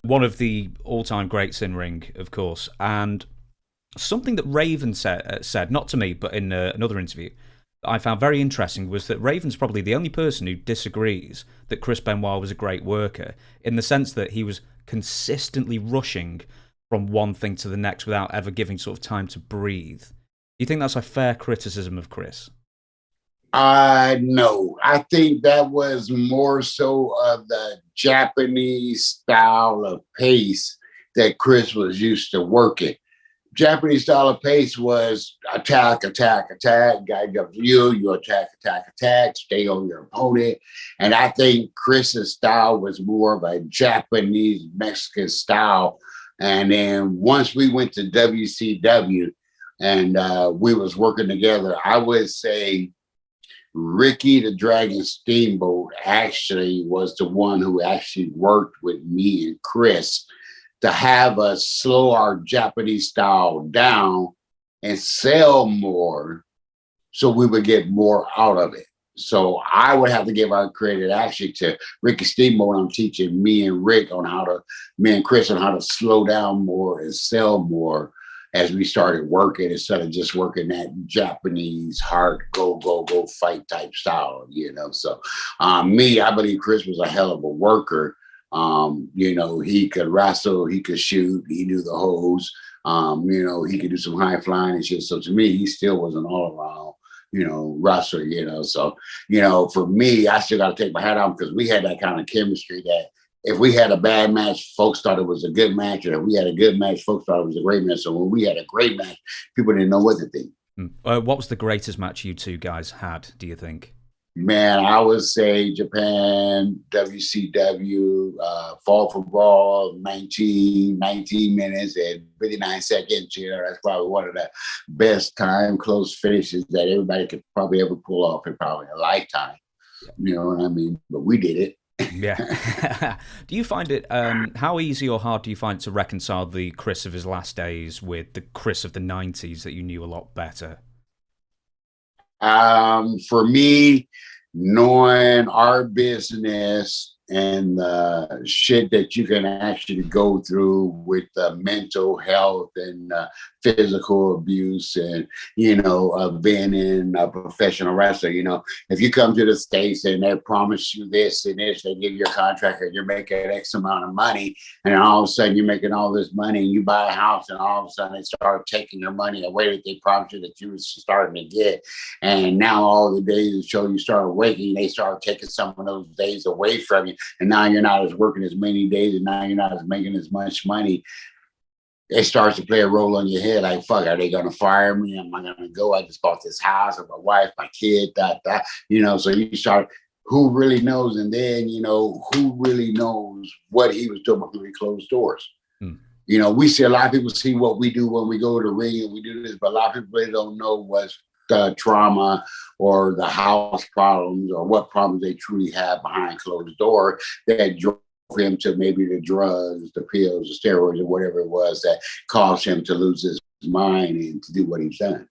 One of the all-time greats in ring, of course. And something that Raven said not to me, but in another interview, that I found very interesting was that Raven's probably the only person who disagrees that Chris Benoit was a great worker, in the sense that he was consistently rushing from one thing to the next without ever giving sort of time to breathe. Do you think that's a fair criticism of Chris? No, I think that was more so of the Japanese style of pace that Chris was used to working. Japanese style of pace was attack, attack, attack. Guy jumps you attack, attack, attack, stay on your opponent. And I think Chris's style was more of a Japanese Mexican style. And then once we went to WCW and we was working together, I would say Ricky the Dragon Steamboat actually was the one who actually worked with me and Chris to have us slow our Japanese style down and sell more so we would get more out of it. So I would have to give our credit actually to Ricky Steamboat. I'm teaching me and me and Chris on how to slow down more and sell more as we started working instead of just working that Japanese hard go, go, go fight type style, So I believe Chris was a hell of a worker. He could wrestle, he could shoot, he knew the hose, he could do some high flying and shit. So to me, he still was an all around, wrestler, So, for me, I still got to take my hat off because we had that kind of chemistry that if we had a bad match, folks thought it was a good match. And if we had a good match, folks thought it was a great match. So when we had a great match, people didn't know what to think. What was the greatest match you two guys had, do you think? Man, I would say Japan, WCW, Fall for Brawl, 19 minutes and 59 seconds. That's probably one of the best time close finishes that everybody could probably ever pull off in probably a lifetime. You know what I mean? But we did it. Yeah. Do you find it, how easy or hard do you find to reconcile the Chris of his last days with the Chris of the 90s that you knew a lot better? For me, knowing our business and the shit that you can actually go through with mental health and physical abuse and, being in a professional wrestler, if you come to the States and they promise you this and this, they give you a contract and you're making X amount of money, and all of a sudden you're making all this money and you buy a house and all of a sudden they start taking your money away that they promised you that you was starting to get. And now all the days of show you start waking, they start taking some of those days away from you. And now you're not as working as many days, and now you're not as making as much money. It starts to play a role on your head. Like, fuck, are they going to fire me? Am I going to go? I just bought this house with my wife, my kid, So you start, who really knows? And then, who really knows what he was doing behind closed doors? We see a lot of people see what we do when we go to the ring and we do this, but a lot of people really don't know what's the trauma or the house problems or what problems they truly have behind closed door that drove him to maybe the drugs, the pills, the steroids, or whatever it was that caused him to lose his mind and to do what he's done.